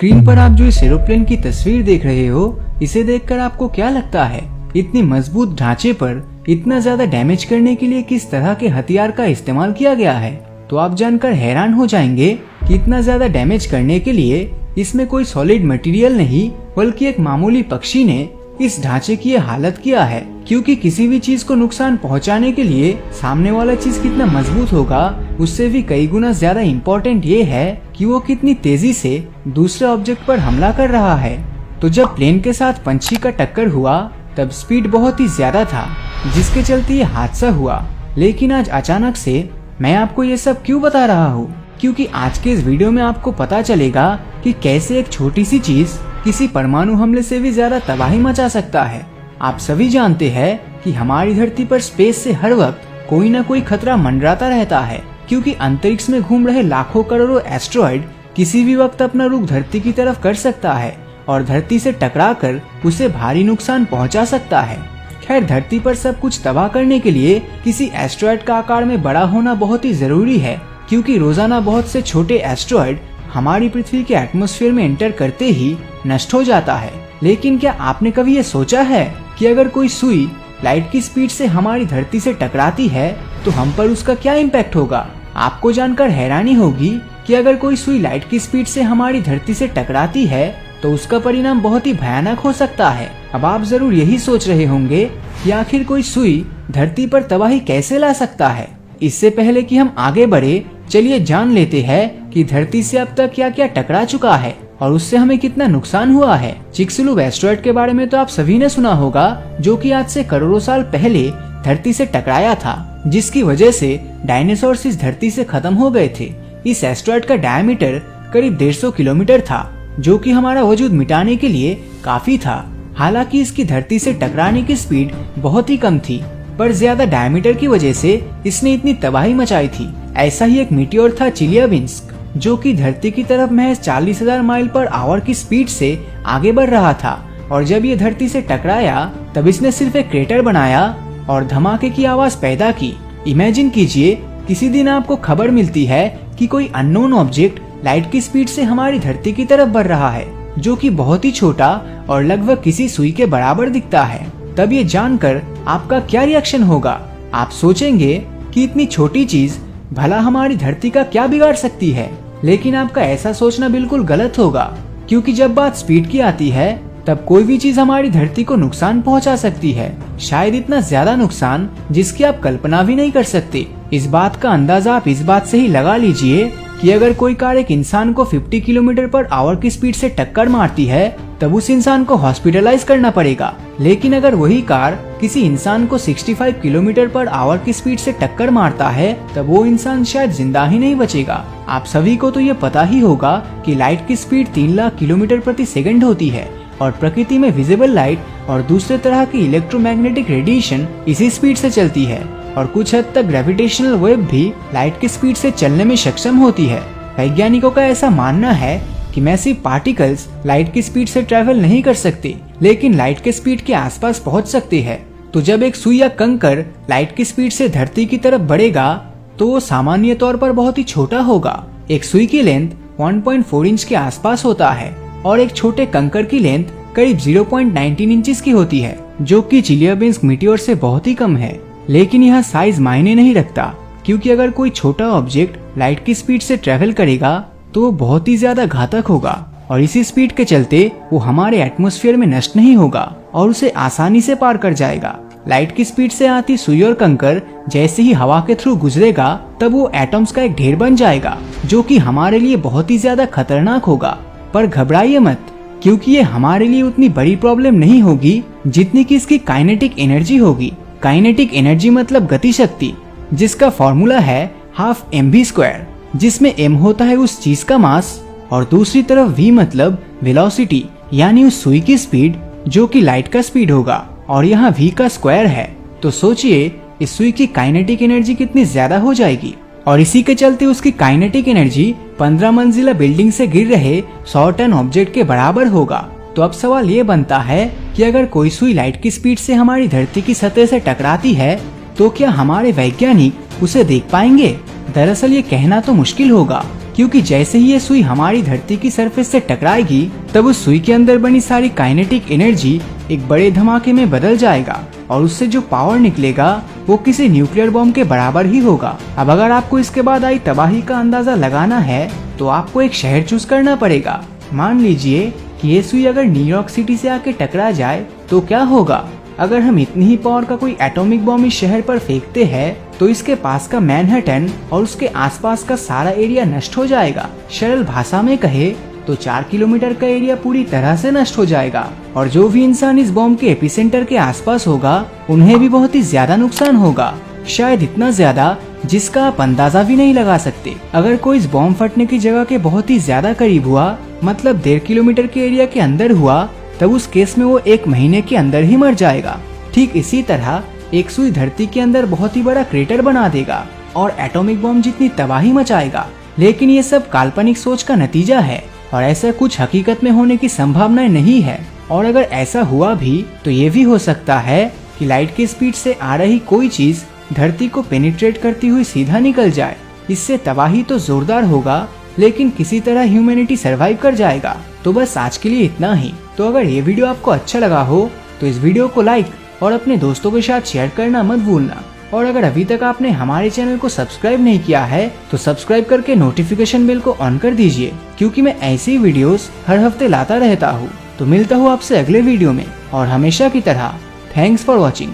Screen पर आप जो इस एरोप्लेन की तस्वीर देख रहे हो, इसे देखकर आपको क्या लगता है? इतनी मजबूत ढांचे पर इतना ज्यादा डैमेज करने के लिए किस तरह के हथियार का इस्तेमाल किया गया है? तो आप जानकर हैरान हो जाएंगे कि इतना ज्यादा डैमेज करने के लिए इसमें कोई सॉलिड मटेरियल नहीं, बल्कि एक मामूली पक्षी ने इस ढांचे की हालत किया है। क्योंकि किसी भी चीज को नुकसान पहुंचाने के लिए सामने वाला चीज कितना मजबूत होगा, उससे भी कई गुना ज्यादा इम्पोर्टेंट ये है कि वो कितनी तेजी से दूसरे ऑब्जेक्ट पर हमला कर रहा है। तो जब प्लेन के साथ पंछी का टक्कर हुआ तब स्पीड बहुत ही ज्यादा था, जिसके चलते ये हादसा हुआ। लेकिन आज अचानक से मैं आपको ये सब क्यों बता रहा हूँ? क्योंकि आज के इस वीडियो में आपको पता चलेगा कि कैसे एक छोटी सी चीज किसी परमाणु हमले से भी ज्यादा तबाही मचा सकता है। आप सभी जानते हैं कि हमारी धरती पर स्पेस से हर वक्त कोई न कोई खतरा मंडराता रहता है, क्योंकि अंतरिक्ष में घूम रहे लाखों करोड़ों एस्ट्रॉयड किसी भी वक्त अपना रुख धरती की तरफ कर सकता है और धरती से टकराकर उसे भारी नुकसान पहुंचा सकता है। खैर, धरती पर सब कुछ तबाह करने के लिए किसी एस्ट्रॉयड का आकार में बड़ा होना बहुत ही जरूरी है, क्योंकि रोजाना बहुत से छोटे एस्ट्रॉयड हमारी पृथ्वी के एटमॉस्फेयर में एंटर करते ही नष्ट हो जाता है। लेकिन क्या आपने कभी ये सोचा है कि अगर कोई सुई लाइट की स्पीड से हमारी धरती से टकराती है तो हम पर उसका क्या इम्पैक्ट होगा? आपको जानकर हैरानी होगी कि अगर कोई सुई लाइट की स्पीड से हमारी धरती से टकराती है तो उसका परिणाम बहुत ही भयानक हो सकता है। अब आप जरूर यही सोच रहे होंगे कि आखिर कोई सुई धरती पर तबाही कैसे ला सकता है। इससे पहले कि हम आगे बढ़े, चलिए जान लेते हैं कि धरती से अब तक क्या क्या टकरा चुका है और उससे हमें कितना नुकसान हुआ है। चिक्सुलुव एस्ट्रॉयड के बारे में तो आप सभी ने सुना होगा, जो कि आज से करोड़ों साल पहले धरती से टकराया था, जिसकी वजह से डायनासोर्स इस धरती से खत्म हो गए थे। इस एस्ट्रॉयड का डायमीटर करीब 150 किलोमीटर था, जो कि हमारा वजूद मिटाने के लिए काफी था। हालांकि इसकी धरती से टकराने की स्पीड बहुत ही कम थी, पर ज्यादा डायमीटर की वजह से इसने इतनी तबाही मचाई थी। ऐसा ही एक मीटियोर था चेलियाबिंस्क, जो कि धरती की तरफ महज 40,000 माइल पर आवर की स्पीड से आगे बढ़ रहा था। और जब ये धरती से टकराया तब इसने सिर्फ एक क्रेटर बनाया और धमाके की आवाज पैदा की। इमेजिन कीजिए, किसी दिन आपको खबर मिलती है कि कोई अननोन ऑब्जेक्ट लाइट की स्पीड से हमारी धरती की तरफ बढ़ रहा है, जो कि बहुत ही छोटा और लगभग किसी सुई के बराबर दिखता है। तब ये जानकर आपका क्या रिएक्शन होगा? आप सोचेंगे कि इतनी छोटी चीज भला हमारी धरती का क्या बिगाड़ सकती है। लेकिन आपका ऐसा सोचना बिल्कुल गलत होगा, क्योंकि जब बात स्पीड की आती है तब कोई भी चीज हमारी धरती को नुकसान पहुंचा सकती है। शायद इतना ज्यादा नुकसान जिसकी आप कल्पना भी नहीं कर सकते। इस बात का अंदाजा आप इस बात से ही लगा लीजिए कि अगर कोई कार एक इंसान को 50 किलोमीटर पर आवर की स्पीड से टक्कर मारती है तब उस इंसान को हॉस्पिटलाइज करना पड़ेगा। लेकिन अगर वही कार किसी इंसान को 65 किलोमीटर पर आवर की स्पीड से टक्कर मारता है तब वो इंसान शायद जिंदा ही नहीं बचेगा। आप सभी को तो ये पता ही होगा कि लाइट की स्पीड 3 लाख किलोमीटर प्रति सेकंड होती है और प्रकृति में विजिबल लाइट और दूसरे तरह की इलेक्ट्रोमैग्नेटिक रेडिएशन इसी स्पीड से चलती है और कुछ हद तक ग्रेविटेशनल वेव भी लाइट की स्पीड से चलने में सक्षम होती है। वैज्ञानिकों का ऐसा मानना है कि मैसिव पार्टिकल्स लाइट की स्पीड से ट्रैवल नहीं कर सकते, लेकिन लाइट के स्पीड के आसपास पहुंच सकते हैं। तो जब एक सुई या कंकर लाइट की स्पीड से धरती की तरफ बढ़ेगा तो वो सामान्य तौर पर बहुत ही छोटा होगा। एक सुई की लेंथ 1.4 इंच के आसपास होता है और एक छोटे कंकर की लेंथ करीब 0.19 इंचेस की होती है, जो कि चेलियाबिंस्क मीटियोर से बहुत ही कम है। लेकिन यह साइज मायने नहीं रखता, क्योंकि अगर कोई छोटा ऑब्जेक्ट लाइट की स्पीड से ट्रेवल करेगा तो वो बहुत ही ज्यादा घातक होगा और इसी स्पीड के चलते वो हमारे एटमॉस्फेयर में नष्ट नहीं होगा और उसे आसानी से पार कर जाएगा। लाइट की स्पीड से आती सुई और कंकर जैसे ही हवा के थ्रू गुजरेगा तब वो एटम्स का एक ढेर बन जाएगा, जो कि हमारे लिए बहुत ही ज्यादा खतरनाक होगा। पर घबराइए मत, क्योंकि ये हमारे लिए उतनी बड़ी प्रॉब्लम नहीं होगी जितनी कि इसकी काइनेटिक एनर्जी होगी। काइनेटिक एनर्जी मतलब गति शक्ति, जिसका फॉर्मूला है हाफ mv², जिसमें m होता है उस चीज का मास और दूसरी तरफ v मतलब वेलोसिटी, यानी उस सुई की स्पीड, जो कि लाइट का स्पीड होगा और यहाँ v का स्क्वायर है। तो सोचिए इस सुई की काइनेटिक एनर्जी कितनी ज्यादा हो जाएगी और इसी के चलते उसकी काइनेटिक एनर्जी 15 मंजिला बिल्डिंग से गिर रहे 100 टन ऑब्जेक्ट के बराबर होगा। तो अब सवाल ये बनता है कि अगर कोई सुई लाइट की स्पीड से हमारी धरती की सतह से टकराती है तो क्या हमारे वैज्ञानिक उसे देख पाएंगे? दरअसल ये कहना तो मुश्किल होगा, क्योंकि जैसे ही ये सुई हमारी धरती की सरफेस से टकराएगी तब उस सुई के अंदर बनी सारी काइनेटिक एनर्जी एक बड़े धमाके में बदल जाएगा और उससे जो पावर निकलेगा वो किसी न्यूक्लियर बॉम्ब के बराबर ही होगा। अब अगर आपको इसके बाद आई तबाही का अंदाजा लगाना है तो आपको एक शहर चूज करना पड़ेगा। मान लीजिए कि ये सुई अगर न्यूयॉर्क सिटी से आके टकरा जाए तो क्या होगा। अगर हम इतनी ही पावर का कोई एटॉमिक बॉम्ब इस शहर पर फेंकते हैं तो इसके पास का मैनहट्टन और उसके आसपास का सारा एरिया नष्ट हो जाएगा। सरल भाषा में कहे तो 4 किलोमीटर का एरिया पूरी तरह से नष्ट हो जाएगा और जो भी इंसान इस बॉम्ब के एपिसेंटर के आसपास होगा उन्हें भी बहुत ही ज्यादा नुकसान होगा, शायद इतना ज्यादा जिसका आप अंदाजा भी नहीं लगा सकते। अगर कोई इस बॉम्ब फटने की जगह के बहुत ही ज्यादा करीब हुआ, मतलब 1.5 किलोमीटर के एरिया के अंदर हुआ, तब उस केस में वो 1 महीने के अंदर ही मर जाएगा। ठीक इसी तरह एक सुई धरती के अंदर बहुत ही बड़ा क्रेटर बना देगा और एटॉमिक बॉम्ब जितनी तबाही मचाएगा। लेकिन ये सब काल्पनिक सोच का नतीजा है और ऐसा कुछ हकीकत में होने की संभावना नहीं है। और अगर ऐसा हुआ भी तो ये भी हो सकता है कि लाइट की स्पीड से आ रही कोई चीज धरती को पेनिट्रेट करती हुई सीधा निकल जाए। इससे तबाही तो जोरदार होगा लेकिन किसी तरह ह्यूमैनिटी सरवाइव कर जाएगा। तो बस आज के लिए इतना ही। तो अगर ये वीडियो आपको अच्छा लगा हो तो इस वीडियो को लाइक और अपने दोस्तों के साथ शेयर करना मत भूलना। और अगर अभी तक आपने हमारे चैनल को सब्सक्राइब नहीं किया है तो सब्सक्राइब करके नोटिफिकेशन बेल को ऑन कर दीजिए, क्योंकि मैं ऐसी वीडियोस हर हफ्ते लाता रहता हूँ। तो मिलता हूँ आपसे अगले वीडियो में और हमेशा की तरह थैंक्स फॉर वॉचिंग।